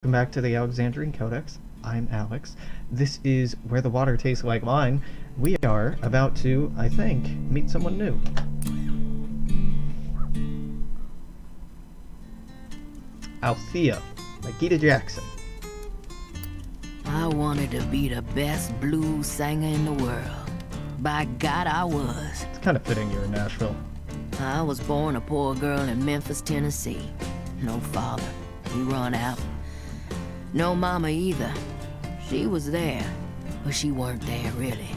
Welcome back to the Alexandrian Codex. I'm Alex. This is Where the Water Tastes Like Wine. We are about to, I think, meet someone new. Althea, Nikita Jackson. I wanted to be the best blues singer in the world. By God, I was. It's kind of fitting you're in Nashville. I was born a poor girl in Memphis, Tennessee. No father. He run out. No mama either. She was there, but she weren't there really.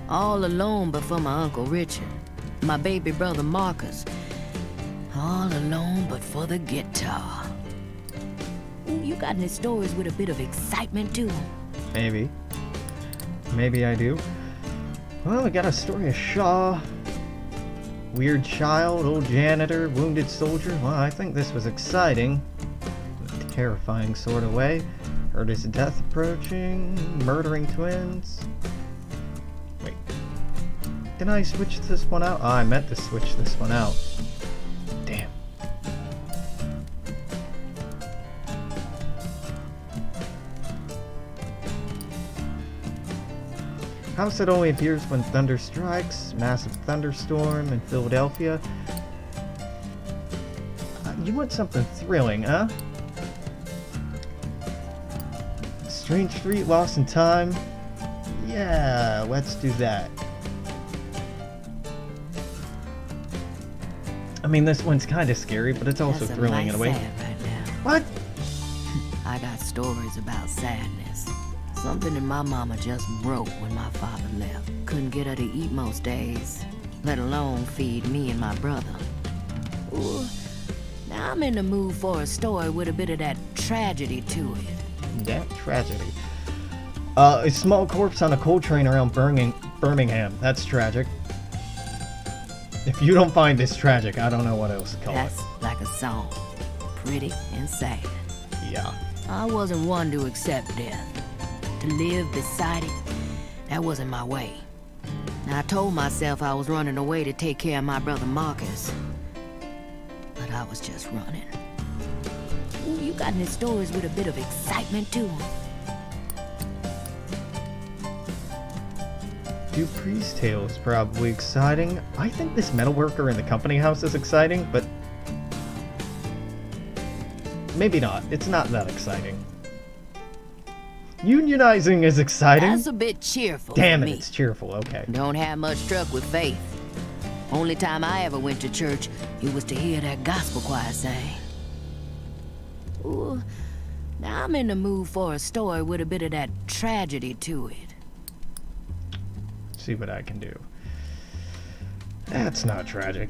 All alone but for my Uncle Richard, my baby brother Marcus. All alone but for the guitar. Ooh, you got any stories with a bit of excitement to them? Maybe. Maybe I do. Well, we got a story of Shaw. Weird child, old janitor, wounded soldier. Well, I think this was exciting. Terrifying sort of way. Heard his death approaching. Murdering twins. Wait. Did I switch this one out? Oh, I meant to switch this one out. Damn. House that only appears when thunder strikes. Massive thunderstorm in Philadelphia. You want something thrilling, huh? Strange Street, Lost in Time. Yeah, let's do that. I mean, this one's kind of scary, but it's also That's thrilling in a way. Sad right now. What? I got stories about sadness. Something in my mama just broke when my father left. Couldn't get her to eat most days, let alone feed me and my brother. Ooh, now I'm in the mood for a story with a bit of that tragedy to it. Yeah, tragedy. A small corpse on a coal train around Birmingham. That's tragic. If you don't find this tragic, I don't know what else to call That's like a song. Pretty and sad. it. Yeah. I wasn't one to accept death. To live beside it, that wasn't my way. Now, I told myself I was running away to take care of my brother Marcus. But I was just running. Ooh, you got any stories with a bit of excitement to them? Dupree's tale is probably exciting. I think this metalworker in the company house is exciting, but maybe not. It's not that exciting. Unionizing is exciting. That's a bit cheerful Damn for it, me. it's cheerful. Okay. Don't have much truck with faith. Only time I ever went to church, it was to hear that gospel choir sing. Ooh, now I'm in the mood for a story with a bit of that tragedy to it. See what I can do. That's not tragic.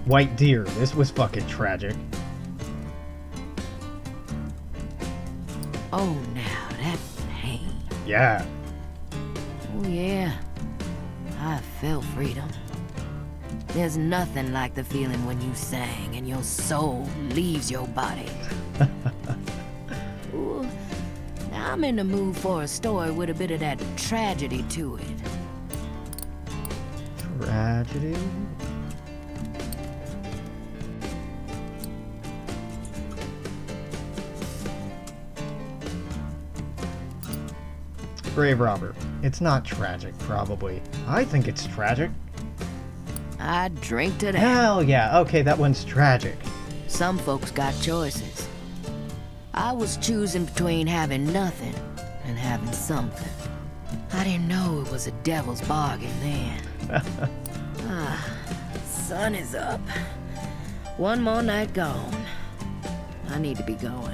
White deer. This was fucking tragic. Oh, now that pain. Yeah. Oh, yeah. I felt freedom. There's nothing like the feeling when you sing and your soul leaves your body. Ooh, now I'm in the mood for a story with a bit of that tragedy to it. Tragedy. Grave robber. It's not tragic, probably. I think it's tragic. I drink to that. Hell yeah. Okay, that one's tragic. Some folks got choices. I was choosing between having nothing and having something. I didn't know it was a devil's bargain then. Sun is up. One more night gone. I need to be going.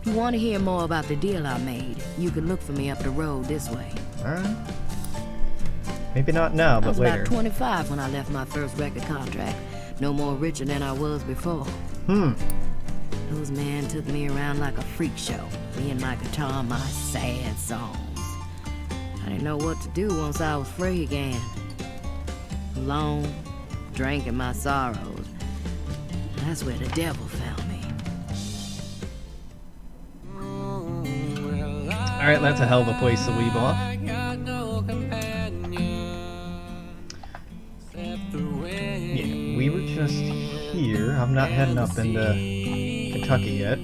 If you want to hear more about the deal I made, you can look for me up the road this way. Alright. Maybe not now, I but was later. about 25 when I left my first record contract. No more richer than I was before. Those men took me around like a freak show. Me and my guitar, my sad songs. I didn't know what to do once I was free again. Alone, drinking my sorrows. That's where the devil found me. Alright, that's a hell of a place to leave off. just here. I'm not heading up into Kentucky yet.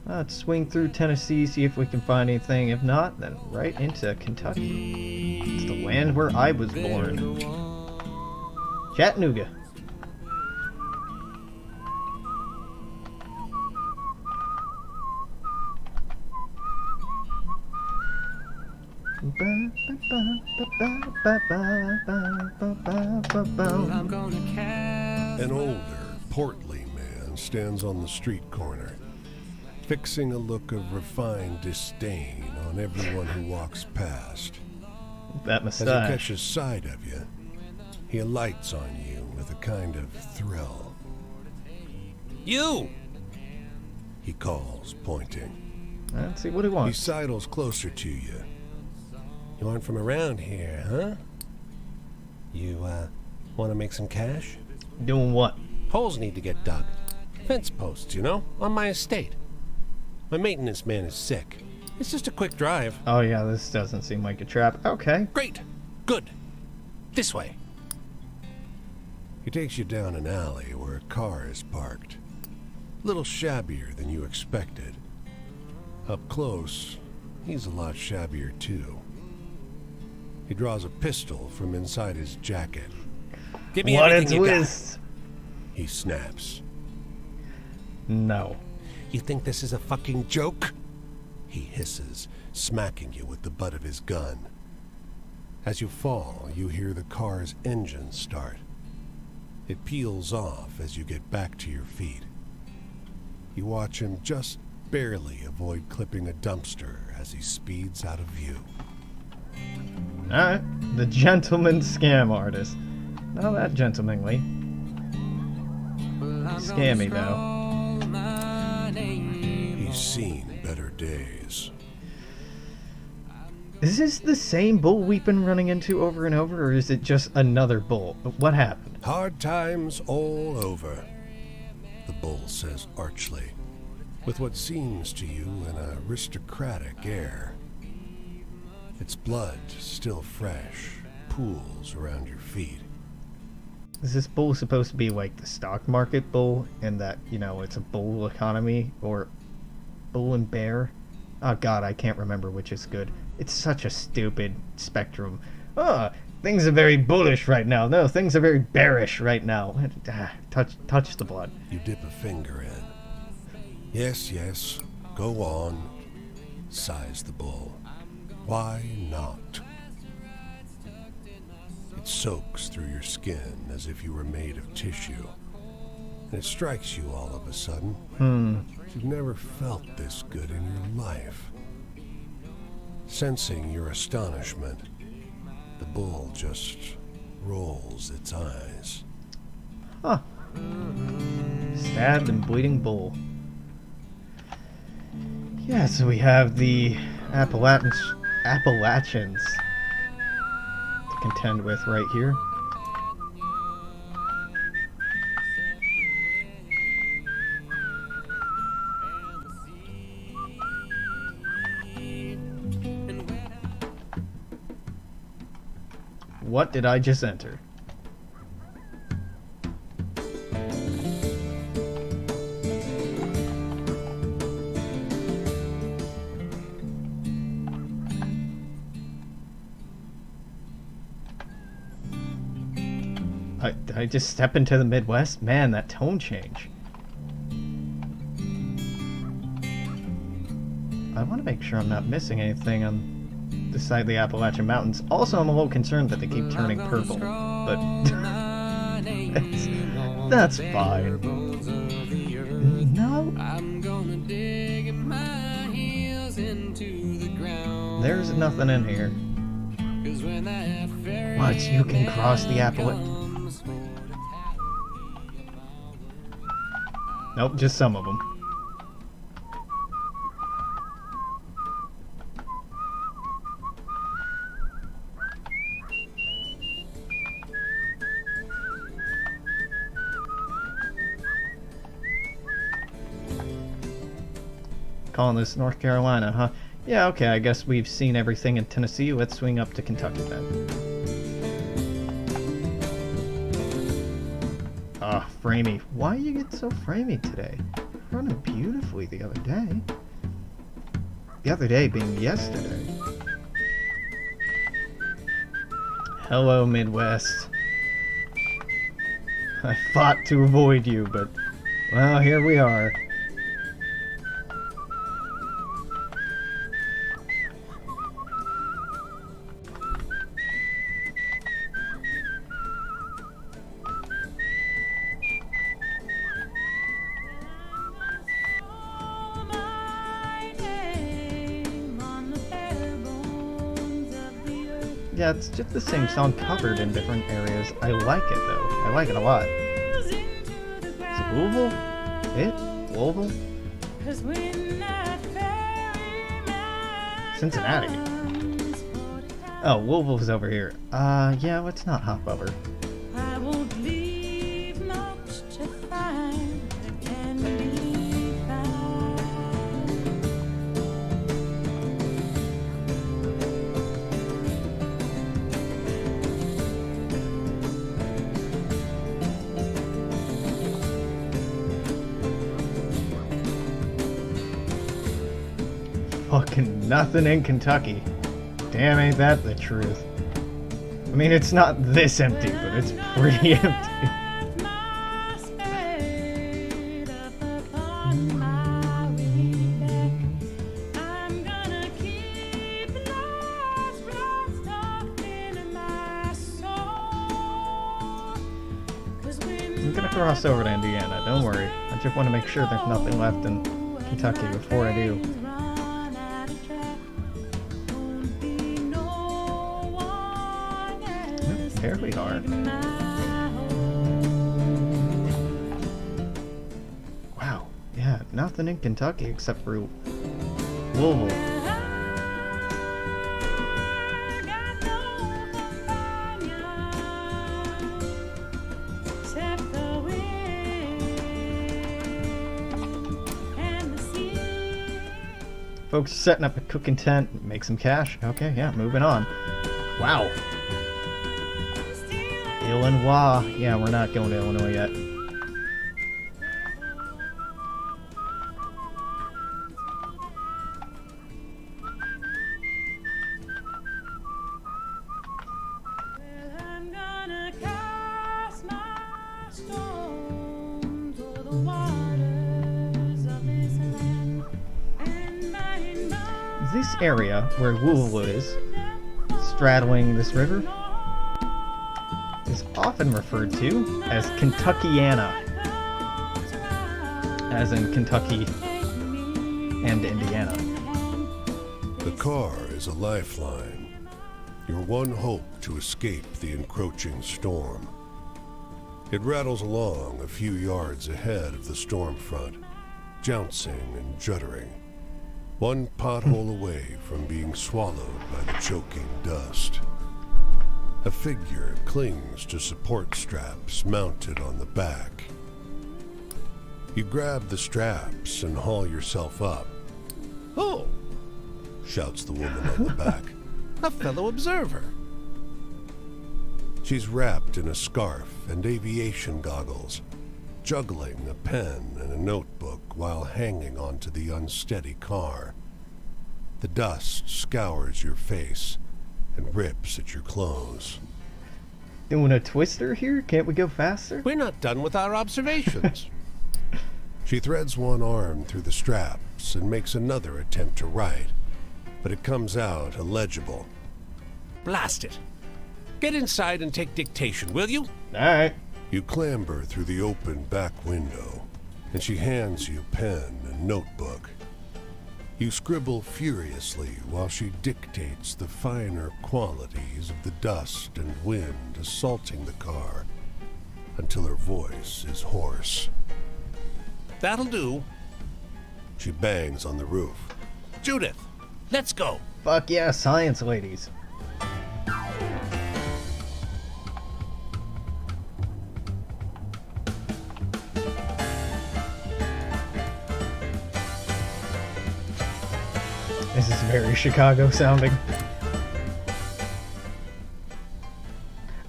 Let's swing through Tennessee, see if we can find anything. If not, then right into Kentucky. It's the land where I was born. Chattanooga. An older, portly man stands on the street corner, fixing a look of refined disdain on everyone who walks past. That As he mustache. catches sight of you, he alights on you with a kind of thrill. You! He calls, pointing. Let's see what he He wants. sidles closer to you. You aren't from around here, huh? You, want to make some cash? Doing what? Holes need to get dug. Fence posts, you know, on my estate. My maintenance man is sick. It's just a quick drive. Oh yeah, this doesn't seem like a trap. Okay. Great. Good. This way. He takes you down an alley where a car is parked. A little shabbier than you expected. Up close, he's a lot shabbier too. He draws a pistol from inside his jacket. Give me What a everything you got. twist! He snaps. No. You think this is a fucking joke? He hisses, smacking you with the butt of his gun. As you fall, you hear the car's engine start. It peels off as you get back to your feet. You watch him just barely avoid clipping a dumpster as he speeds out of view. Alright. The gentleman scam artist. Not that gentlemanly. Scammy, though. He's seen better days. Is this the same bull we've been running into over and over, or is it just another bull? What happened? Hard times all over, the bull says archly, with what seems to you an aristocratic air. Its blood, still fresh, pools around your feet. Is this bull supposed to be like the stock market bull, in that, you know, it's a bull economy, or bull and bear? Oh god, I can't remember which is good. It's such a stupid spectrum. Things are very bullish right now. No, things are very bearish right now. Touch the blood. You dip a finger in. Yes, yes, go on, sighs the bull. Why not? It soaks through your skin as if you were made of tissue. And it strikes you all of a sudden. You've never felt this good in your life. Sensing your astonishment, the bull just rolls its eyes. Huh. Stabbed and bleeding bull. Yeah, so we have the Appalachians to contend with right here. What did I just enter? Did I just step into the Midwest? Man, that tone change. I want to make sure I'm not missing anything on this side of the Appalachian Mountains. Also, I'm a little concerned that they keep turning purple, but that's fine. No. There's nothing in here. What? You can cross the Appalachian? Nope, just some of them. Calling this North Carolina, huh? Yeah, okay, I guess we've seen everything in Tennessee. Let's swing up to Kentucky then. Ah, framey. Why you get so framey today? Running beautifully the other day. The other day being yesterday. Hello, Midwest. I fought to avoid you, but, well, here we are. Yeah, it's just the same song covered in different areas. I like it, though. I like it a lot. Is it Louisville? Louisville? Cincinnati. Oh, Louisville's over here. Yeah, let's not hop over. Fucking nothing in Kentucky. Damn, ain't that the truth. I mean, it's not this empty, but it's pretty empty. I'm gonna cross over to Indiana, don't worry. I just want to make sure there's nothing left in Kentucky before I do. There we are. Wow, yeah, nothing in Kentucky except for Louisville. Folks setting up a cooking tent, make some cash. Okay, yeah, moving on. Wow. Illinois. Yeah, we're not going to Illinois yet. This area where Louisville is, straddling this river, is often referred to as Kentuckiana, as in Kentucky and Indiana. The car is a lifeline, your one hope to escape the encroaching storm. It rattles along a few yards ahead of the storm front, jouncing and juddering, one pothole away from being swallowed by the choking dust. A figure clings to support straps mounted on the back. You grab the straps and haul yourself up. Oh, Shouts the woman on the back. a fellow observer. She's wrapped in a scarf and aviation goggles, juggling a pen and a notebook while hanging onto the unsteady car. The dust scours your face and rips at your clothes. Doing a twister here? Can't we go faster? We're not done with our observations. She threads one arm through the straps and makes another attempt to write, but it comes out illegible. Blast it. Get inside and take dictation, will you? Alright. You clamber through the open back window, and she hands you pen and notebook. You scribble furiously while she dictates the finer qualities of the dust and wind assaulting the car until her voice is hoarse. That'll do. She bangs on the roof. Judith, let's go. Fuck yeah, science ladies. This is very Chicago sounding.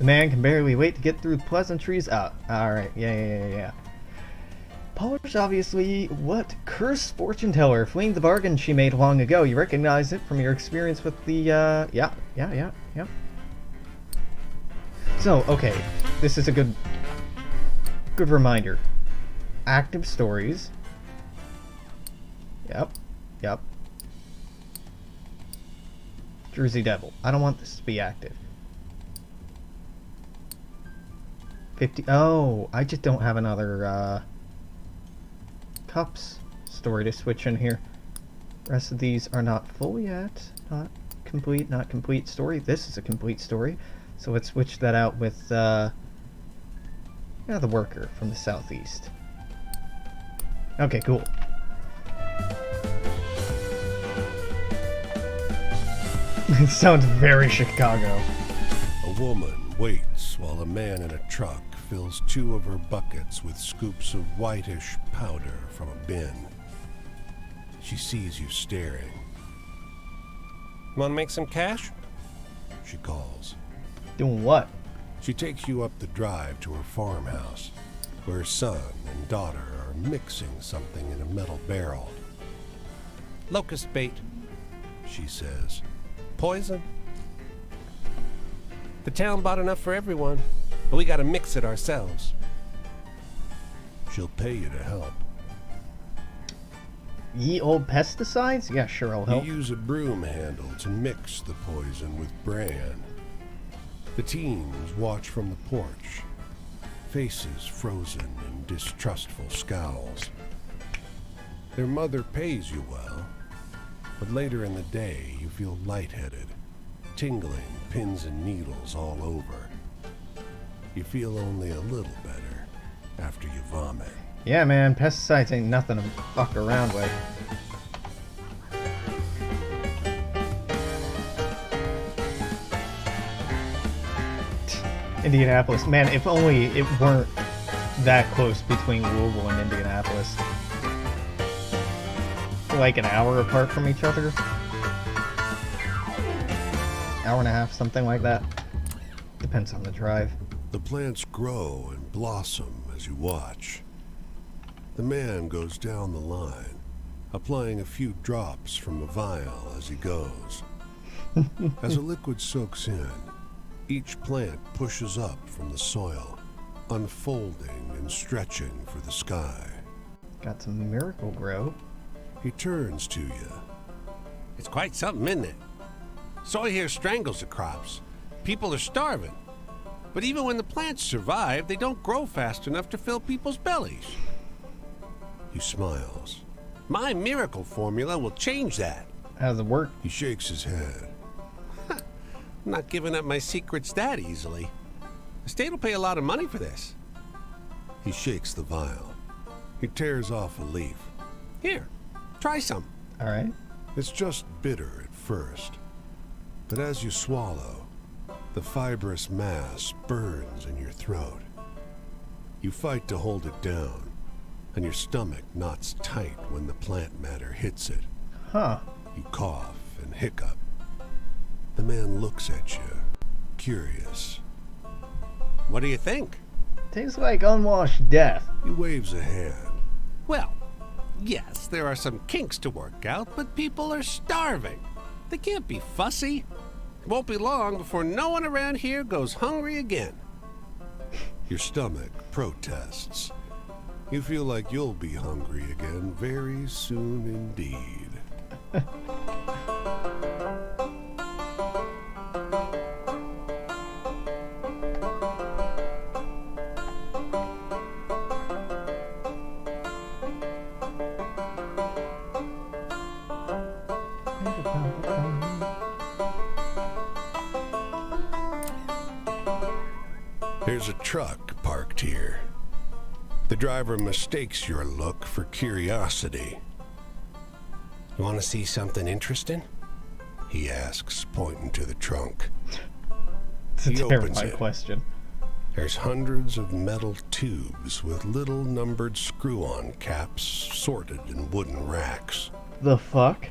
The man can barely wait to get through the pleasantries. Alright. Yeah. Polish, obviously. What? Cursed fortune teller. Fleeing the bargain she made long ago. You recognize it from your experience with the, Yeah. So, okay. This is a good reminder. Active stories. Yep. Jersey Devil. I don't want this to be active. 50. Oh, I just don't have another, Cups story to switch in here. Rest of these are not full yet. Not complete story. This is a complete story. So let's switch that out with, the worker from the southeast. Okay, cool. It sounds very Chicago. A woman waits while a man in a truck fills 2 of her buckets with scoops of whitish powder from a bin. She sees you staring. Want to make some cash? She calls. Doing what? She takes you up the drive to her farmhouse, where her son and daughter are mixing something in a metal barrel. Locust bait. She says. Poison. The town bought enough for everyone, but we gotta mix it ourselves. She'll pay you to help. Ye old pesticides? Yeah, sure, I'll help. You use a broom handle to mix the poison with bran. The teens watch from the porch, faces frozen in distrustful scowls. Their mother pays you well, but later in the day you feel lightheaded, tingling pins and needles all over. You feel only a little better after you vomit. Yeah, man, pesticides ain't nothing to fuck around with. Indianapolis. Man, if only it weren't that close between Louisville and Indianapolis. Like an hour apart from each other. Hour and a half, something like that. Depends on the drive. The plants grow and blossom as you watch. The man goes down the line, applying a few drops from a vial as he goes. As the liquid soaks in, each plant pushes up from the soil, unfolding and stretching for the sky. Got some Miracle Grow. He turns to you. It's quite something, isn't it? Soy here strangles the crops. People are starving. But even when the plants survive, they don't grow fast enough to fill people's bellies. He smiles. My miracle formula will change that. How does it work? He shakes his head. I'm not giving up my secrets that easily. The state will pay a lot of money for this. He shakes the vial. He tears off a leaf. Here, try some. Alright. It's just bitter at first, but as you swallow, the fibrous mass burns in your throat. You fight to hold it down, and your stomach knots tight when the plant matter hits it. Huh. You cough and hiccup. The man looks at you, curious. What do you think? Tastes like unwashed death. He waves a hand. Well, yes, there are some kinks to work out, but people are starving. They can't be fussy. It won't be long before no one around here goes hungry again. Your stomach protests. You feel like you'll be hungry again very soon indeed. There's a truck parked here. The driver mistakes your look for curiosity. You want to see something interesting? He asks, pointing to the trunk. It's a He opens terrifying it. question. There's hundreds of metal tubes with little numbered screw-on caps sorted in wooden racks. The fuck?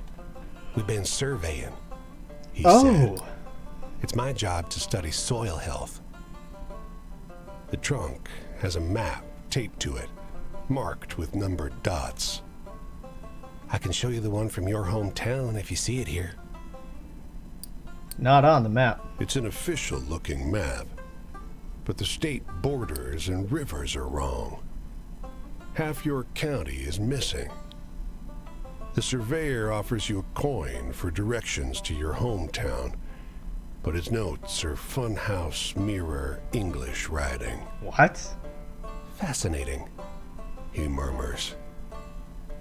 We've been surveying. He Oh! said. It's my job to study soil health. The trunk has a map taped to it, marked with numbered dots. I can show you the one from your hometown if you see it here. Not on the map. It's an official-looking map, but the state borders and rivers are wrong. Half your county is missing. The surveyor offers you a coin for directions to your hometown, but his notes are funhouse mirror English writing. What? Fascinating, he murmurs.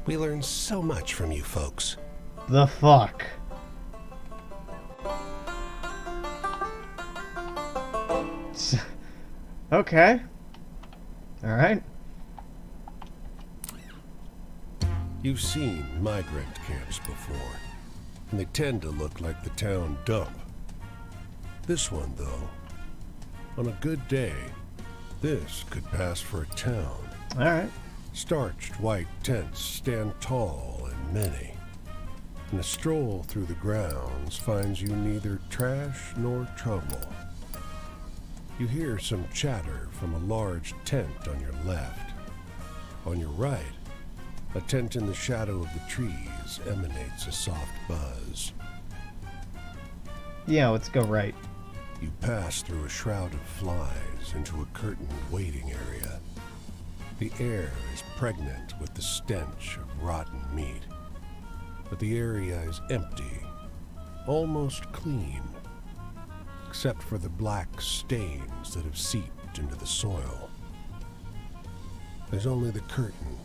We learn so much from you folks. The fuck? Okay. Alright. You've seen migrant camps before, and they tend to look like the town dump. This one, though, on a good day, this could pass for a town. Alright. Starched white tents stand tall and many, and a stroll through the grounds finds you neither trash nor trouble. You hear some chatter from a large tent on your left. On your right, a tent in the shadow of the trees emanates a soft buzz. Yeah, let's go right. You pass through a shroud of flies into a curtained waiting area. The air is pregnant with the stench of rotten meat, but the area is empty, almost clean, except for the black stains that have seeped into the soil. There's only the curtain,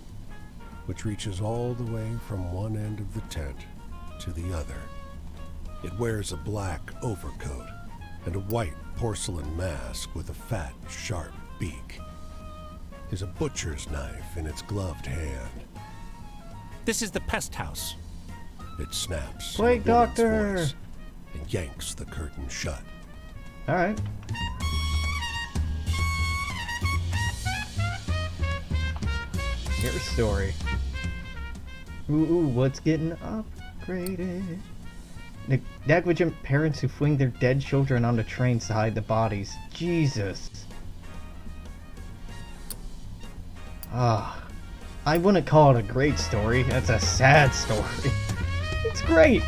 which reaches all the way from one end of the tent to the other. It wears a black overcoat and a white porcelain mask with a fat, sharp beak. There's a butcher's knife in its gloved hand. This is the pest house. It snaps Plague in a woman's doctor! voice and yanks the curtain shut. Alright. Your story. Ooh, what's getting upgraded? Negligent parents who fling their dead children onto trains to hide the bodies. Jesus. I wouldn't call it a great story. That's a sad story. It's great.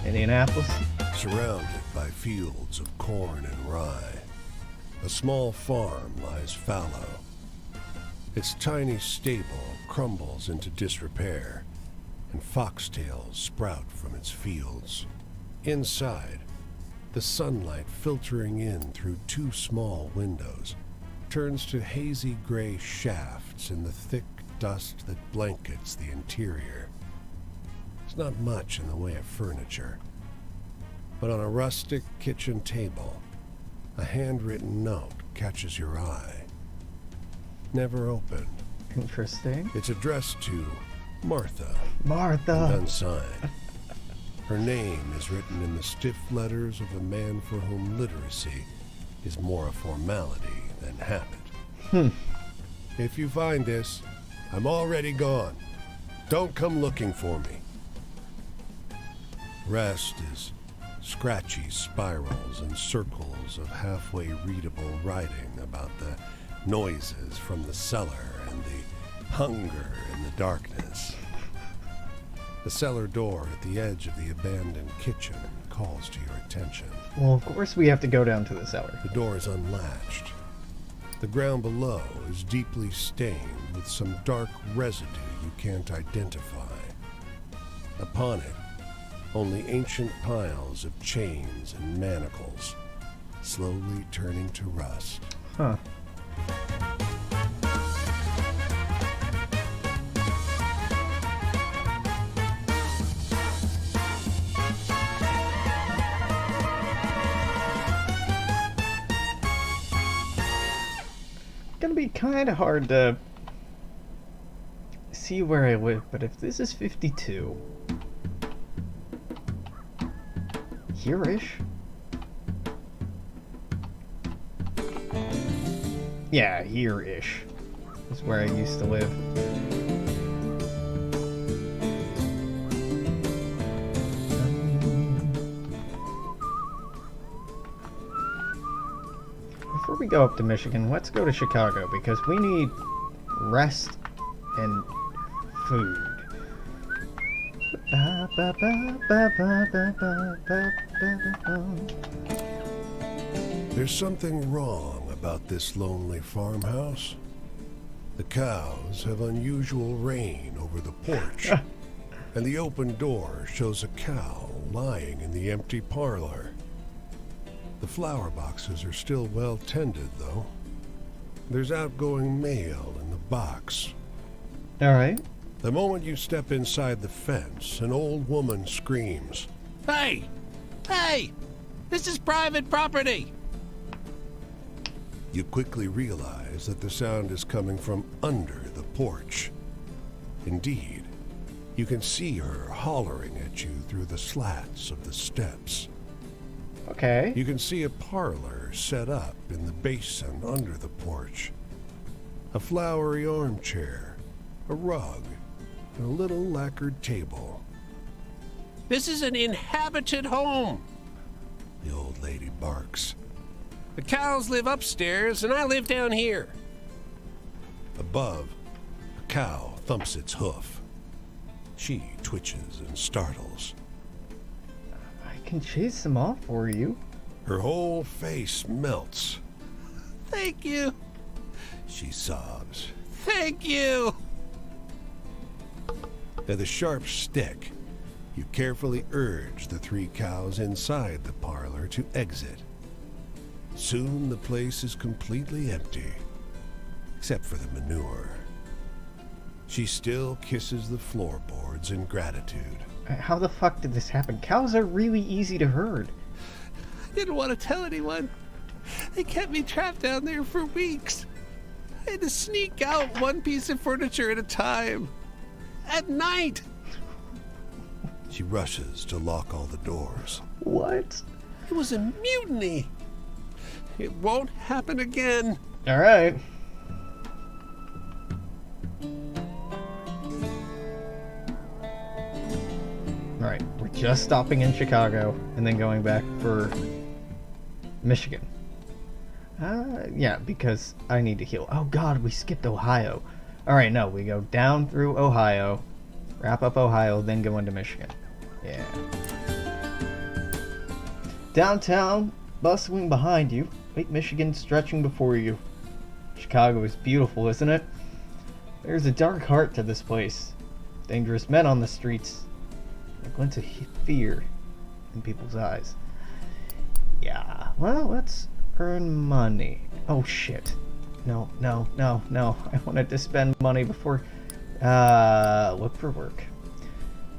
Indianapolis. Surrounded by fields of corn and rye, a small farm lies fallow. Its tiny stable crumbles into disrepair, and foxtails sprout from its fields. Inside, the sunlight filtering in through two small windows turns to hazy gray shafts in the thick dust that blankets the interior. There's not much in the way of furniture, but on a rustic kitchen table, a handwritten note catches your eye. Never opened. Interesting. It's addressed to Martha and Martha. unsigned. Her name is written in the stiff letters of a man for whom literacy is more a formality than habit. If you find this, I'm already gone. Don't come looking for me. Rest is scratchy spirals and circles of halfway readable writing about the noises from the cellar and the hunger in the darkness. The cellar door at the edge of the abandoned kitchen calls to your attention. Well, of course we have to go down to the cellar. The door is unlatched. The ground below is deeply stained with some dark residue you can't identify. Upon it, only ancient piles of chains and manacles, slowly turning to rust. Huh. Gonna be kind of hard to see where I live, but if this is 52, here-ish? Yeah, here-ish is where I used to live. before we go up to Michigan, let's go to Chicago because we need rest and food. There's something wrong about this lonely farmhouse. The cows have unusual rain over the porch, and the open door shows a cow lying in the empty parlor. The flower boxes are still well tended, though. There's outgoing mail in the box. All right. The moment you step inside the fence, an old woman screams. Hey! Hey! This is private property! You quickly realize that the sound is coming from under the porch. Indeed, you can see her hollering at you through the slats of the steps. Okay. You can see a parlor set up in the basin under the porch. A flowery armchair, a rug, and a little lacquered table. This is an inhabited home. The old lady barks. The cows live upstairs, and I live down here. Above, a cow thumps its hoof. She twitches and startles. I can chase them off for you. Her whole face melts. Thank you. She sobs. Thank you. With a sharp stick, you carefully urge the 3 cows inside the parlor to exit. Soon the place is completely empty, except for the manure. She still kisses the floorboards in gratitude. How the fuck did this happen? Cows are really easy to herd. I didn't want to tell anyone. They kept me trapped down there for weeks. I had to sneak out one piece of furniture at a time. At night. She rushes to lock all the doors. What? It was a mutiny. It won't happen again. All right. All right, we're just stopping in Chicago and then going back for Michigan. Yeah, because I need to heal. Oh God, we skipped Ohio. All right, no, we go down through Ohio, wrap up Ohio, then go into Michigan. Yeah. Downtown, bustling behind you, Lake Michigan stretching before you. Chicago is beautiful, isn't it? There's a dark heart to this place. Dangerous men on the streets. A glint of fear in people's eyes. Yeah, well, let's earn money. Oh shit. No. I wanted to spend money before... look for work.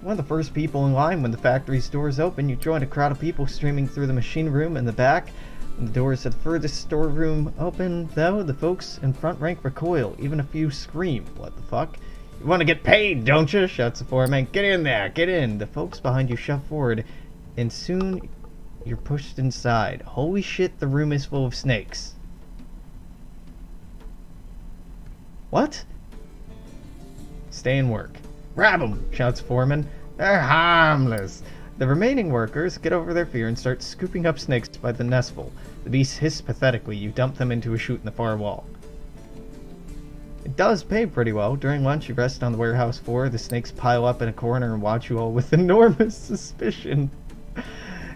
One of the first people in line when the factory's doors open, you join a crowd of people streaming through the machine room in the back. When the doors to the furthest storeroom open, though, the folks in front rank recoil. Even a few scream. What the fuck? You want to get paid, don't you? Shouts the foreman. Get in there, get in. The folks behind you shove forward, and soon you're pushed inside. Holy shit, the room is full of snakes. What? Stay and work. Grab 'em, shouts foreman. They're harmless. The remaining workers get over their fear and start scooping up snakes by the nestful. The beasts hiss pathetically. You dump them into a chute in the far wall. It does pay pretty well. During lunch, you rest on the warehouse floor. The snakes pile up in a corner and watch you all with enormous suspicion.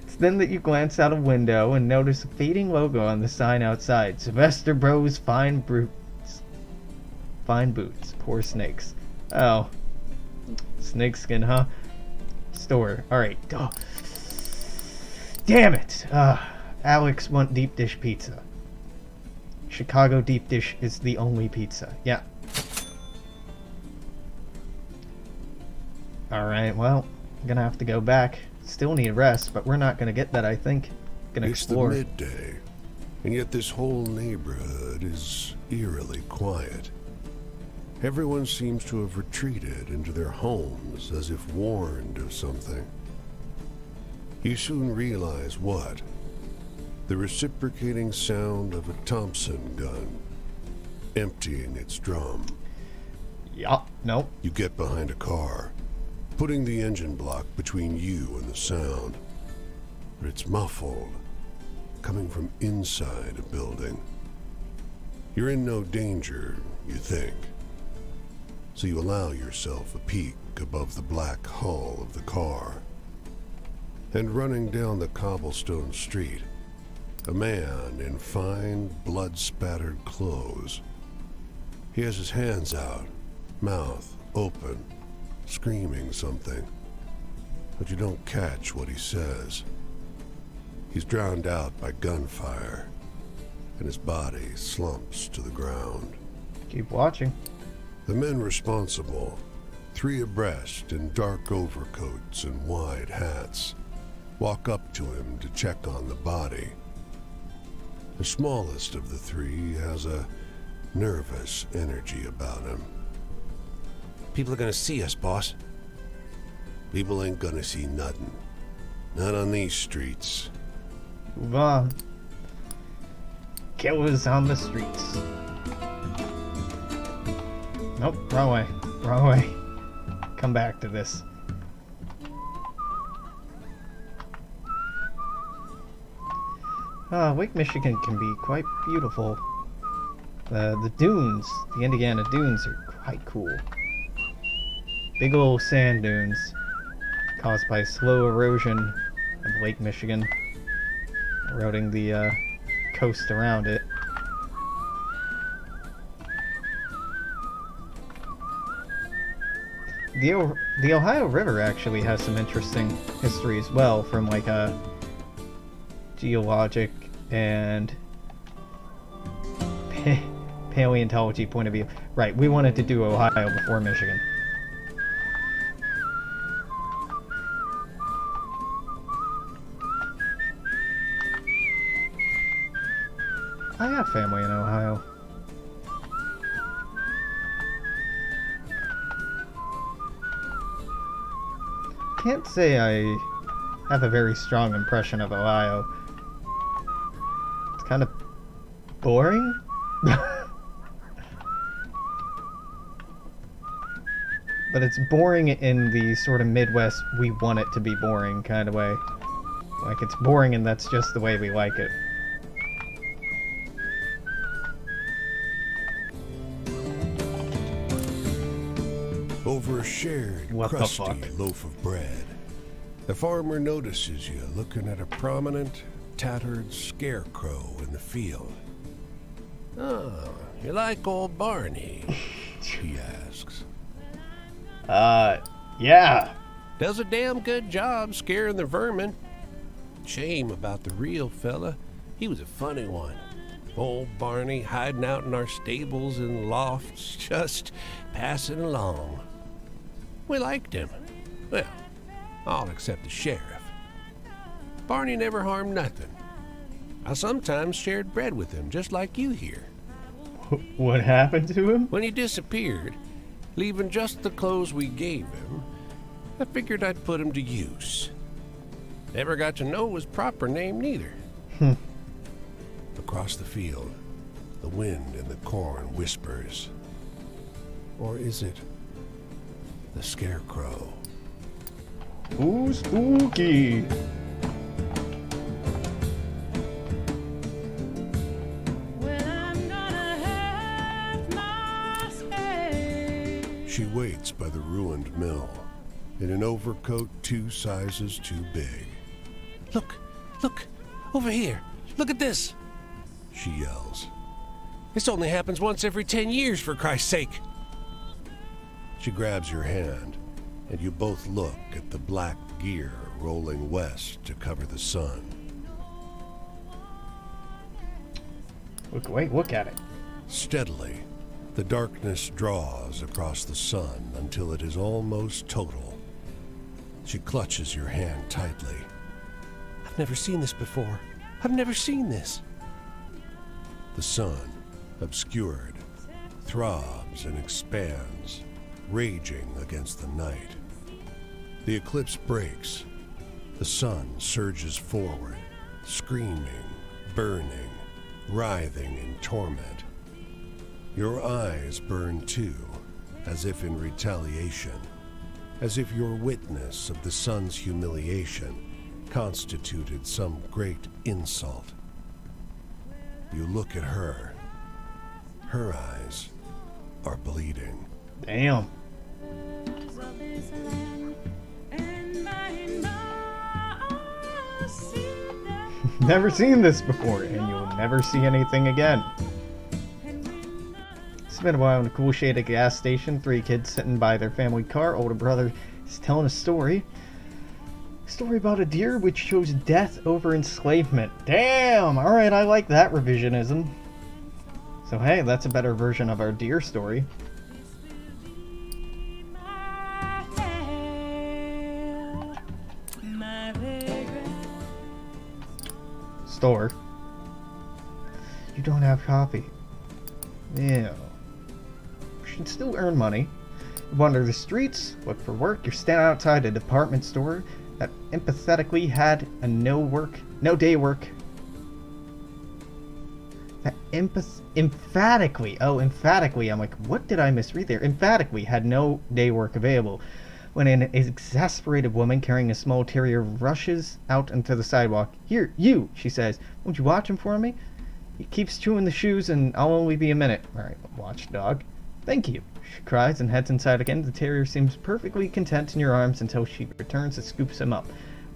It's then that you glance out a window and notice a fading logo on the sign outside. Sylvester Bros. Fine Boots. Fine boots. Poor snakes. Oh. Snakeskin, huh? Store. Alright. Oh. Damn it! Alex want deep dish pizza. Chicago deep dish is the only pizza. Yeah. Alright, well, I'm gonna have to go back. Still need rest, but we're not gonna get that, I think. Gonna explore. It's the midday, and yet this whole neighborhood is eerily quiet. Everyone seems to have retreated into their homes as if warned of something. You soon realize what? The reciprocating sound of a Thompson gun emptying its drum. Yeah, nope. You get behind a car, putting the engine block between you and the sound. But it's muffled, coming from inside a building. You're in no danger, you think. So you allow yourself a peek above the black hull of the car. And running down the cobblestone street, a man in fine, blood-spattered clothes. He has his hands out, mouth open, screaming something. But you don't catch what he says. He's drowned out by gunfire, and his body slumps to the ground. Keep watching. The men responsible, 3 abreast in dark overcoats and wide hats, walk up to him to check on the body. The smallest of the 3 has a nervous energy about him. People are gonna see us, boss. People ain't gonna see nothing. Not on these streets. Move on. Killers on the streets. Nope, wrong way. Wrong way. Come back to this. Lake Michigan can be quite beautiful. The dunes, the Indiana dunes, are quite cool. Big ol' sand dunes caused by slow erosion of Lake Michigan, eroding the coast around it. The Ohio River actually has some interesting history as well, from like a geologic and paleontology point of view. Right, we wanted to do Ohio before Michigan. I have family in Ohio. Can't say I have a very strong impression of Ohio. It's kind of boring. But it's boring in the sort of Midwest, we want it to be boring kind of way. Like, it's boring and that's just the way we like it. Over a shared, What the crusty fuck? loaf of bread, the farmer notices you looking at a prominent, tattered scarecrow in the field. Oh, you like old Barney? He asks. Yeah. Does a damn good job scaring the vermin. Shame about the real fella. He was a funny one. Old Barney hiding out in our stables and lofts, just passing along. We liked him. Well, all except the sheriff. Barney never harmed nothing. I sometimes shared bread with him, just like you here. What happened to him? When he disappeared, leaving just the clothes we gave him, I figured I'd put him to use. Never got to know his proper name neither. Across the field, the wind in the corn whispers. Or is it the scarecrow? Ooh, spooky. She waits by the ruined mill, in an overcoat 2 sizes too big. Look, over here. Look at this. She yells. This only happens once every 10 years, for Christ's sake. She grabs your hand, and you both look at the black gear rolling west to cover the sun. Look at it. Steadily, the darkness draws across the sun until it is almost total. She clutches your hand tightly. I've never seen this before. I've never seen this. The sun, obscured, throbs and expands, raging against the night. The eclipse breaks. The sun surges forward, screaming, burning, writhing in torment. Your eyes burn too, as if in retaliation, as if your witness of the sun's humiliation constituted some great insult You look at her. Her eyes are bleeding. Damn. Never seen this before, and you'll never see anything again. It's been a while in a cool shaded gas station. 3 kids sitting by their family car. Older brother is telling a story. A story about a deer which chose death over enslavement. Damn! Alright, I like that revisionism. So hey, that's a better version of our deer story. Store. You don't have coffee. Yeah. You should still earn money. You wander the streets, look for work. You're standing outside a department store that empathetically had a no day work. That emphatically, I'm like, what did I misread there? Emphatically had no day work available. When an exasperated woman carrying a small terrier rushes out into the sidewalk. Here, you, she says, won't you watch him for me? He keeps chewing the shoes and I'll only be a minute. Alright, watchdog. Thank you, she cries and heads inside again. The terrier seems perfectly content in your arms until she returns and scoops him up,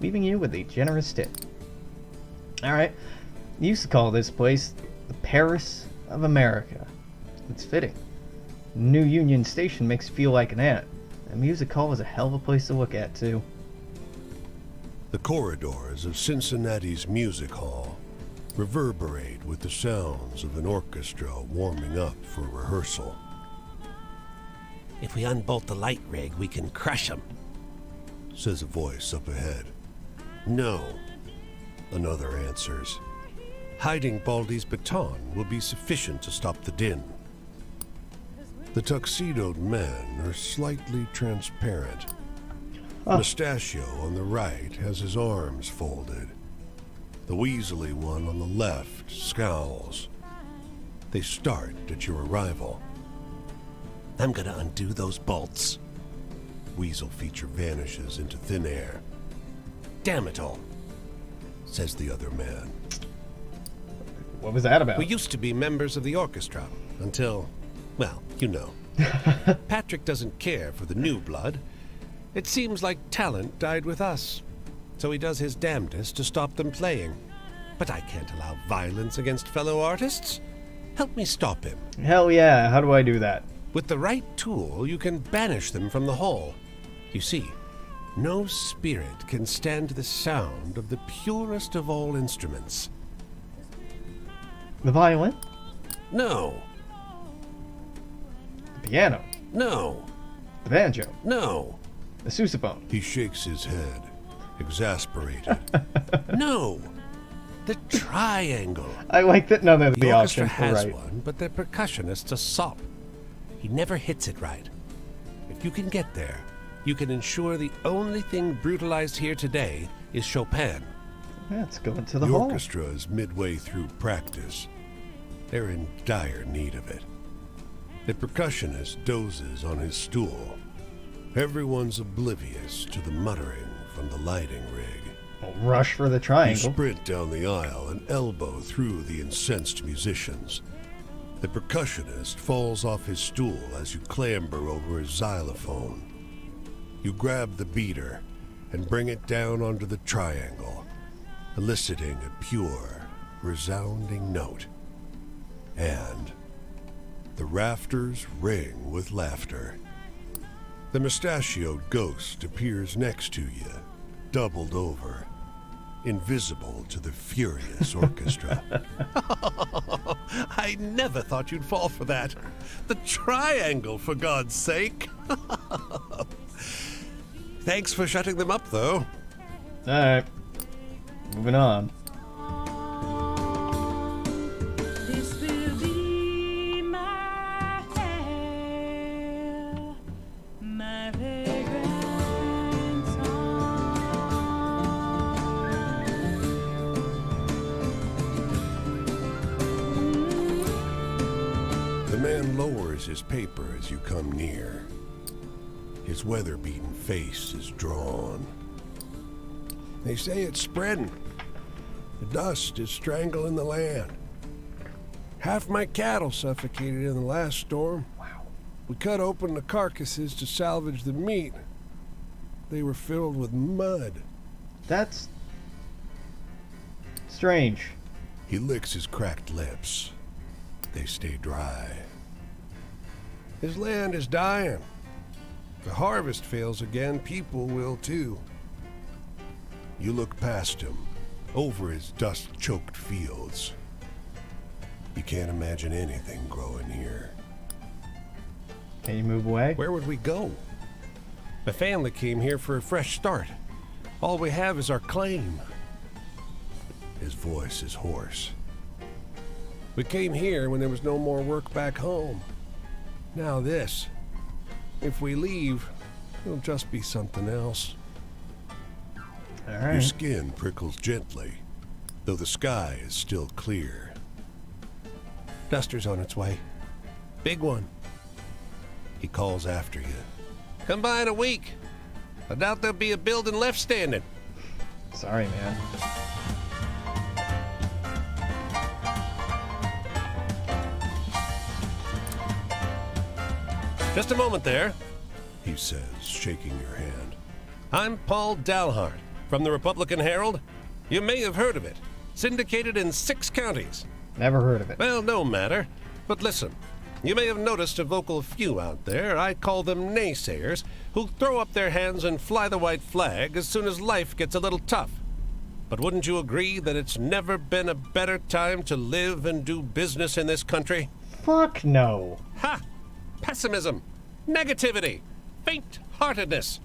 leaving you with a generous tip. Alright, you used to call this place the Paris of America. It's fitting. New Union Station makes you feel like an ant. The music hall is a hell of a place to look at, too. The corridors of Cincinnati's music hall reverberate with the sounds of an orchestra warming up for rehearsal. If we unbolt the light rig, we can crush them, says a voice up ahead. No, another answers. Hiding Baldy's baton will be sufficient to stop the din. The tuxedoed men are slightly transparent. Mustachio on the right has his arms folded. The weaselly one on the left scowls. They start at your arrival. I'm gonna undo those bolts. Weasel feature vanishes into thin air. Damn it all, says the other man. What was that about? we used to be members of the orchestra until, well, you know. Patrick doesn't care for the new blood. It seems like talent died with us, so he does his damnedest to stop them playing. But I can't allow violence against fellow artists. Help me stop him. Hell yeah, how do I do that? With the right tool, you can banish them from the hall. You see, no spirit can stand the sound of the purest of all instruments. The violin? No, The piano? no, The banjo? no, The sousaphone? He shakes his head, exasperated. no. The triangle. I like that none of The the orchestra options were has right. one, but their percussionist's a sop. He never hits it right. If you can get there, you can ensure the only thing brutalized here today is Chopin. Yeah, let's go into the The hall. orchestra is midway through practice. They're in dire need of it. The percussionist dozes on his stool. Everyone's oblivious to the muttering from the lighting rig. We'll rush for the You triangle. sprint down the aisle and elbow through the incensed musicians. The percussionist falls off his stool as you clamber over his xylophone. You grab the beater and bring it down onto the triangle, eliciting a pure, resounding note. And the rafters ring with laughter. The mustachioed ghost appears next to you, doubled over, invisible to the furious orchestra. I never thought you'd fall for that. The triangle, for God's sake. Thanks for shutting them up, though. Alright. Moving on. This will be my hair, my vagrant song. The man lowers his paper as you come near. His weather-beaten face is drawn. They say it's spreading. The dust is strangling the land. Half my cattle suffocated in the last storm. Wow. We cut open the carcasses to salvage the meat. They were filled with mud. That's strange. He licks his cracked lips. They stay dry. His land is dying. If the harvest fails again, people will too. You look past him, over his dust-choked fields. You can't imagine anything growing here. Can you move away? Where would we go? The family came here for a fresh start. All we have is our claim. His voice is hoarse. We came here when there was no more work back home. Now this. If we leave, it'll just be something else. All Your right. skin prickles gently, though the sky is still clear. Duster's on its way. Big one. He calls after you. Come by in a week. I doubt there'll be a building left standing. Sorry, man. Just a moment there. He says, shaking your hand. I'm Paul Dalhart from the Republican Herald. You may have heard of it. Syndicated in 6 counties. Never heard of it. Well, no matter. But listen, you may have noticed a vocal few out there, I call them naysayers, who throw up their hands and fly the white flag as soon as life gets a little tough. But wouldn't you agree that it's never been a better time to live and do business in this country? Fuck no. Ha! Pessimism, negativity, faint-heartedness.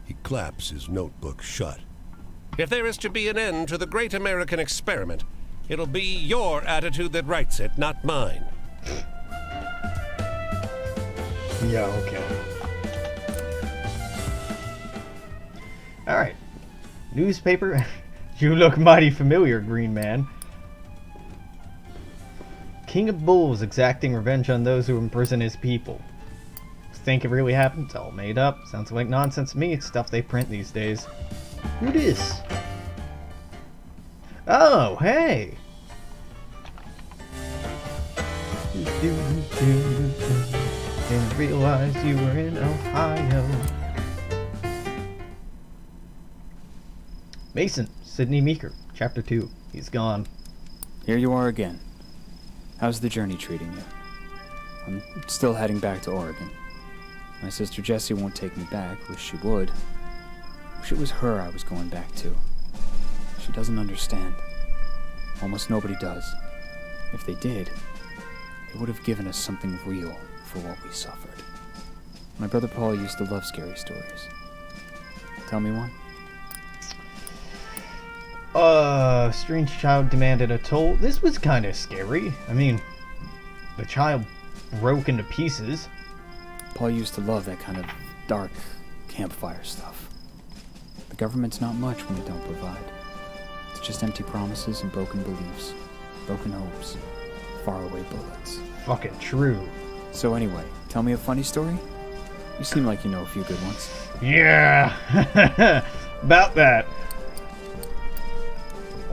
He claps his notebook shut. If there is to be an end to the great American experiment, it'll be your attitude that writes it, not mine. Yeah, okay. Alright. Newspaper. You look mighty familiar, Green Man. King of Bulls exacting revenge on those who imprison his people. Think it really happened? It's all made up. Sounds like nonsense to me. It's stuff they print these days. Who this? Oh, hey! Didn't realize you were in Ohio. Mason, Sidney Meeker, Chapter 2. He's gone. Here you are again. How's the journey treating you? I'm still heading back to Oregon. My sister Jessie won't take me back, wish she would. Wish it was her I was going back to. She doesn't understand. Almost nobody does. If they did, they would have given us something real for what we suffered. My brother Paul used to love scary stories. Tell me one. Strange child demanded a toll. This was kind of scary. I mean, the child broke into pieces. Paul used to love that kind of dark campfire stuff. The government's not much when they don't provide. It's just empty promises and broken beliefs, broken hopes, faraway bullets. Fucking true. So anyway, tell me a funny story? You seem like you know a few good ones. Yeah! About that.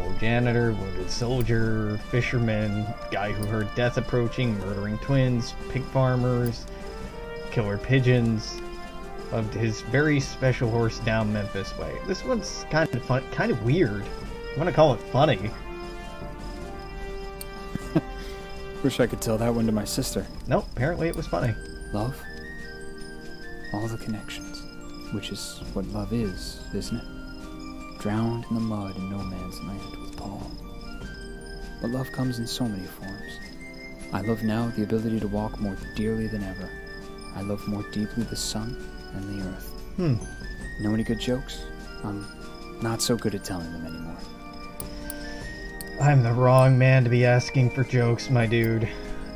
Old janitor, wounded soldier, fisherman, guy who heard death approaching, murdering twins, pig farmers, killer pigeons, loved his very special horse down Memphis way. This one's kind of fun, kind of weird. I'm gonna call it funny. Wish I could tell that one to my sister. Nope, apparently it was funny. Love? All the connections. Which is what love is, isn't it? Drowned in the mud in no man's land with Paul. But love comes in so many forms. I love now the ability to walk more dearly than ever. I love more deeply the sun and the earth. Know any good jokes? I'm not so good at telling them anymore. I'm the wrong man to be asking for jokes, my dude.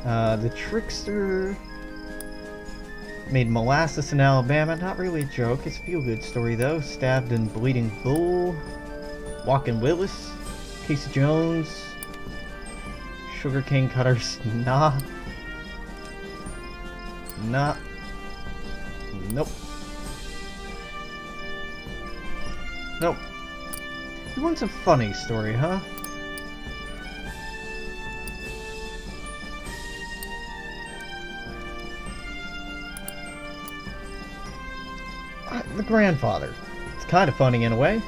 The trickster made molasses in Alabama. Not really a joke. It's a feel-good story, though. Stabbed and bleeding bull. Walking Willis. Casey Jones. Sugarcane cutters. Nah. Nah. Nope. Nope. You want a funny story, huh? the grandfather. It's kind of funny in a way.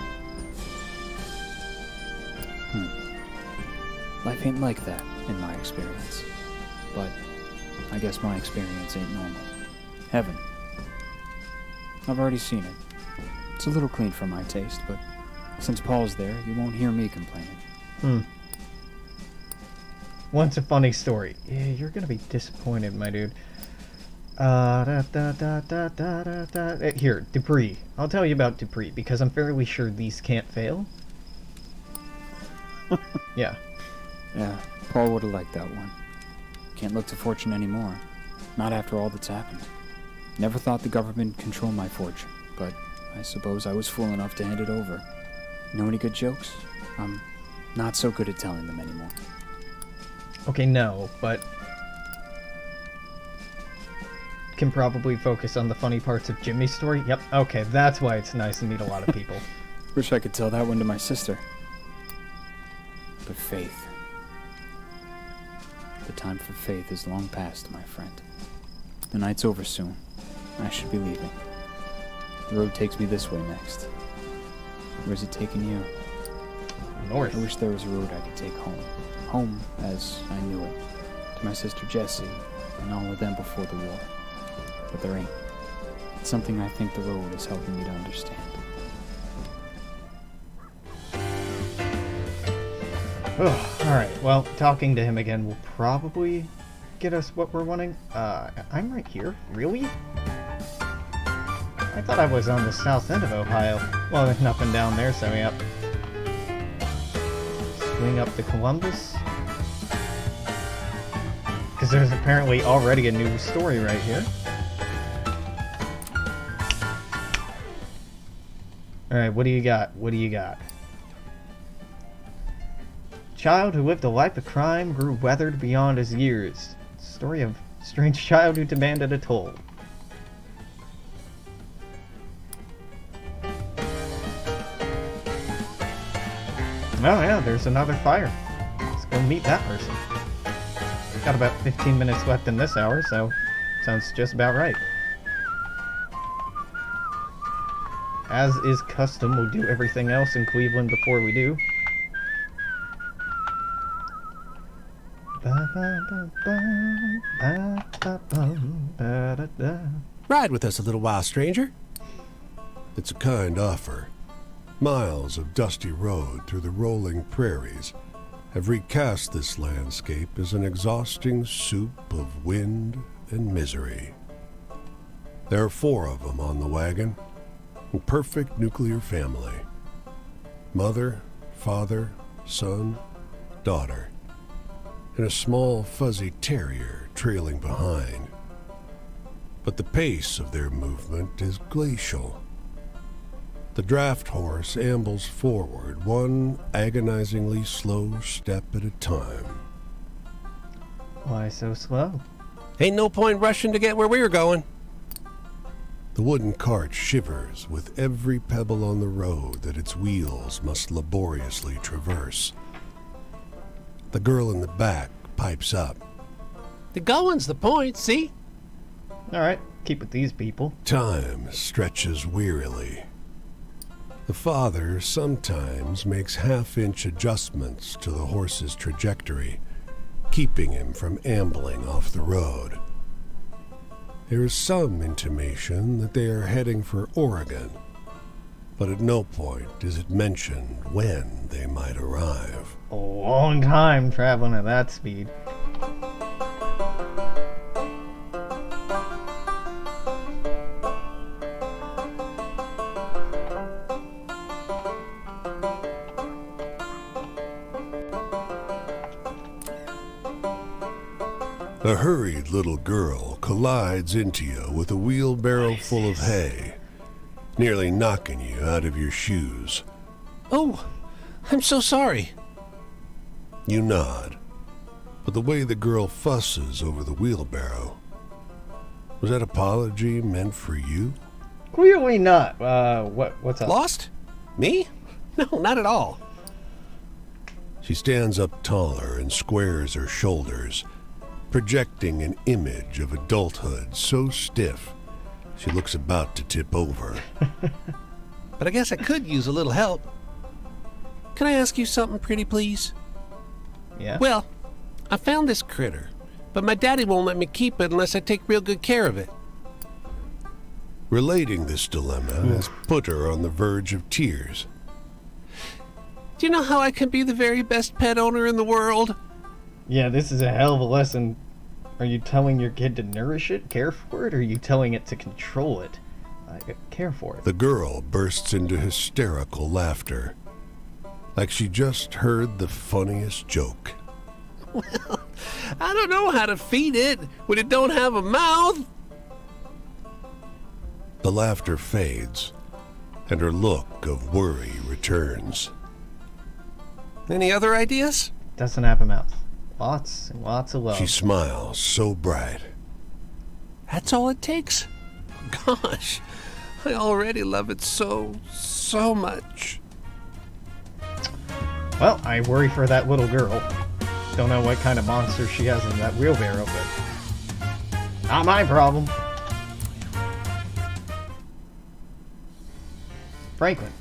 Life ain't like that, in my experience. But I guess my experience ain't normal. Heaven. I've already seen it. It's a little clean for my taste, but since Paul's there, you won't hear me complaining. Once a funny story. Yeah, you're gonna be disappointed, my dude. Here, Dupree. I'll tell you about Dupree, because I'm fairly sure these can't fail. Yeah. Yeah, Paul would have liked that one. Can't look to fortune anymore. Not after all that's happened. Never thought the government controlled my fortune, but I suppose I was fool enough to hand it over. Know any good jokes? I'm not so good at telling them anymore. Okay, no, but can probably focus on the funny parts of Jimmy's story. Yep, okay, that's why it's nice to meet a lot of people. Wish I could tell that one to my sister. But faith. The time for faith is long past, my friend. The night's over soon. I should be leaving. The road takes me this way next. Where's it taking you? North. I wish there was a road I could take home. Home as I knew it. To my sister Jessie and all of them before the war. But there ain't. It's something I think the road is helping me to understand. Alright, well, talking to him again will probably get us what we're wanting. I'm right here? Really? I thought I was on the south end of Ohio. Well, there's nothing down there, so yep. Swing up to Columbus. Because there's apparently already a new story right here. Alright, what do you got? What do you got? Child who lived a life of crime grew weathered beyond his years. Story of strange child who demanded a toll. Oh yeah, there's another fire. Let's go meet that person. Got about 15 minutes left in this hour, so sounds just about right. As is custom, we'll do everything else in Cleveland before we do. Ride with us a little while, stranger. It's a kind offer. Miles of dusty road through the rolling prairies have recast this landscape as an exhausting soup of wind and misery. There are 4 of them on the wagon, a perfect nuclear family. Mother, father, son, daughter, and a small fuzzy terrier trailing behind. But the pace of their movement is glacial. The draft horse ambles forward, one agonizingly slow step at a time. Why so slow? Ain't no point rushing to get where we're going. The wooden cart shivers with every pebble on the road that its wheels must laboriously traverse. The girl in the back pipes up. The going's the point, see? Alright, keep with these people. Time stretches wearily. The father sometimes makes half-inch adjustments to the horse's trajectory, keeping him from ambling off the road. There is some intimation that they are heading for Oregon, but at no point is it mentioned when they might arrive. A long time traveling at that speed. The hurried little girl collides into you with a wheelbarrow full of hay, nearly knocking you out of your shoes. Oh, I'm so sorry. You nod, but the way the girl fusses over the wheelbarrow, was that apology meant for you? Clearly not. What's up? Lost? Me? No, not at all. She stands up taller and squares her shoulders, projecting an image of adulthood so stiff She looks about to tip over. But I guess I could use a little help. Can I ask you something pretty, please? Yeah. Well, I found this critter, but my daddy won't let me keep it unless I take real good care of it. Relating this dilemma has put her on the verge of tears. Do you know how I can be the very best pet owner in the world? Yeah, this is a hell of a lesson. Are you telling your kid to nourish it, care for it, or are you telling it to control it? Care for it. The girl bursts into hysterical laughter, like she just heard the funniest joke. Well, I don't know how to feed it when it don't have a mouth. The laughter fades, and her look of worry returns. Any other ideas? Doesn't have a mouth. Lots and lots of love. She smiles so bright. That's all it takes? Gosh, I already love it so much. Well, I worry for that little girl. Don't know what kind of monster she has in that wheelbarrow, but not my problem. Franklin,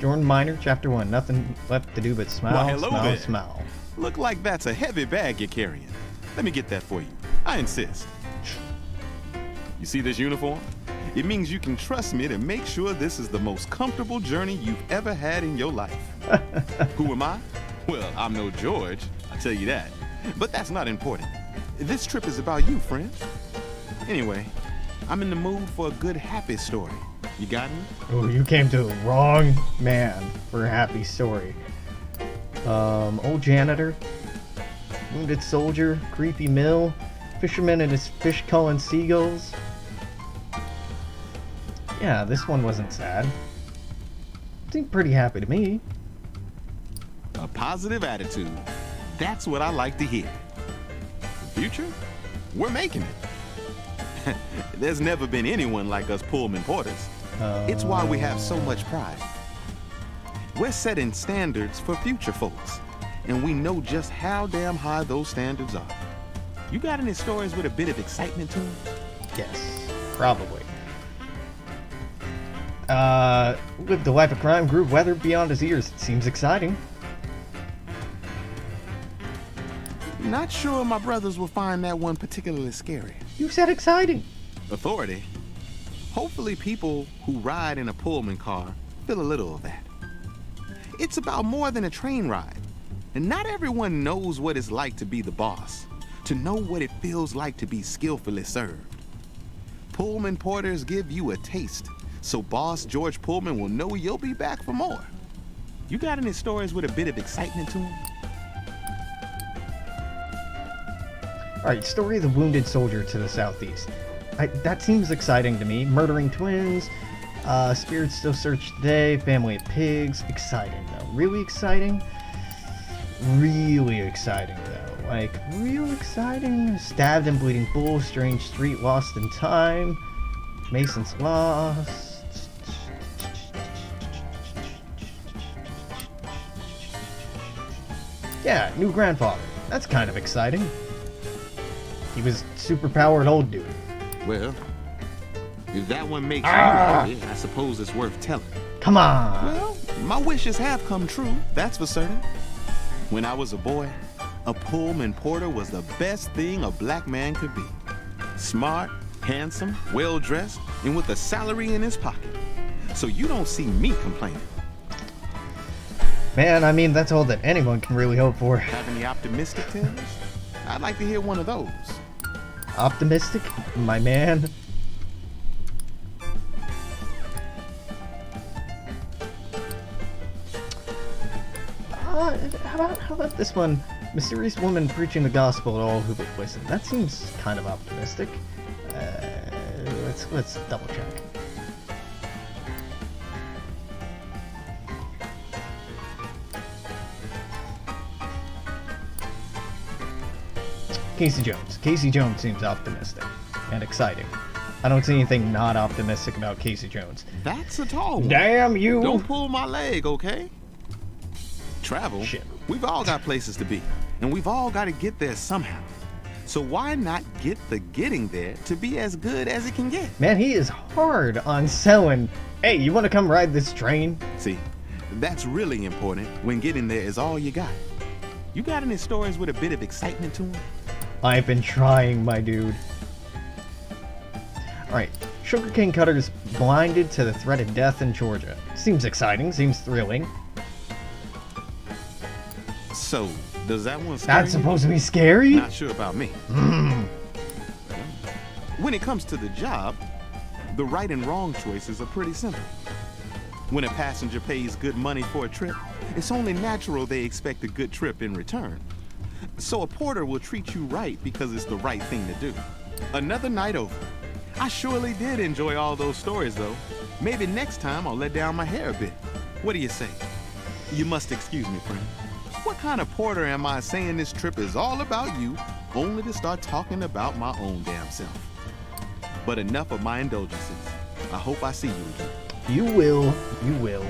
Jordan Minor, Chapter 1. Nothing left to do but smile, Why, hello smile, there. smile. Look like that's a heavy bag you're carrying. Let me get that for you. I insist. You see this uniform? It means you can trust me to make sure this is the most comfortable journey you've ever had in your life. Who am I? Well, I'm no George, I'll tell you that. But that's not important. This trip is about you, friend. Anyway, I'm in the mood for a good happy story. You got me? Oh, you came to the wrong man for a happy story. Old janitor, wounded soldier, creepy mill, fisherman and his fish calling seagulls. Yeah, this one wasn't sad. Seemed pretty happy to me. A positive attitude. That's what I like to hear. The future? We're making it. There's never been anyone like us Pullman Porters. It's why we have so much pride. We're setting standards for future folks, and we know just how damn high those standards are. You got any stories with a bit of excitement to them? Yes, probably. Lived a life of crime, grew weather beyond his ears. Seems exciting. Not sure my brothers will find that one particularly scary. You said exciting. Authority. Hopefully people who ride in a Pullman car feel a little of that. It's about more than a train ride. And not everyone knows what it's like to be the boss, to know what it feels like to be skillfully served. Pullman Porters give you a taste, so boss George Pullman will know you'll be back for more. You got any stories with a bit of excitement to them? Alright, story of the wounded soldier to the southeast. That seems exciting to me. Murdering twins, spirits still search today, family of pigs. Exciting, though. Really exciting? Really exciting, though. Like, real exciting? Stabbed and bleeding bull, strange street lost in time. Mason's lost. Yeah, new grandfather. That's kind of exciting. He was super-powered old dude. Well, if that one makes you happy, I suppose it's worth telling. Come on! Well, my wishes have come true, that's for certain. When I was a boy, a Pullman Porter was the best thing a black man could be. Smart, handsome, well-dressed, and with a salary in his pocket. So you don't see me complaining. Man, I mean, that's all that anyone can really hope for. Have any optimistic tales? I'd like to hear one of those. Optimistic? My man? How about this one? Mysterious woman preaching the gospel to all who would listen. That seems kind of optimistic. Let's double check. Casey Jones. Casey Jones seems optimistic and exciting. I don't see anything not optimistic about Casey Jones. That's a tall one. Damn you! Don't pull my leg, okay? Travel? Shit. We've all got places to be, and we've all got to get there somehow. So why not get the getting there to be as good as it can get? Man, he is hard on selling. Hey, you want to come ride this train? See, that's really important when getting there is all you got. You got any stories with a bit of excitement to them? I've been trying, my dude. Alright, sugarcane cutters blinded to the threat of death in Georgia. Seems exciting, seems thrilling. So, does that one scare That's you? supposed to be scary? Not sure about me. When it comes to the job, the right and wrong choices are pretty simple. When a passenger pays good money for a trip, it's only natural they expect a good trip in return. So a porter will treat you right because it's the right thing to do. Another night over. I surely did enjoy all those stories though. Maybe next time I'll let down my hair a bit. What do you say? You must excuse me, friend. What kind of porter am I saying this trip is all about you, only to start talking about my own damn self? But enough of my indulgences. I hope I see you again. You will. You will.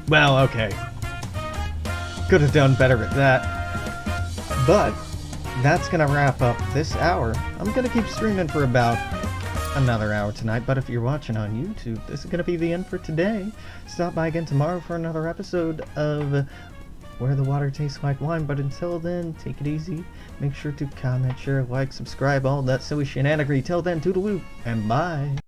Well, okay. Could have done better at that. But that's gonna wrap up this hour. I'm gonna keep streaming for about another hour tonight, but if you're watching on YouTube, this is gonna be the end for today. Stop by again tomorrow for another episode of Where the Water Tastes Like Wine, but until then, take it easy. Make sure to comment, share, like, subscribe, all that silly shenanigery. Till then, toodaloo, and bye.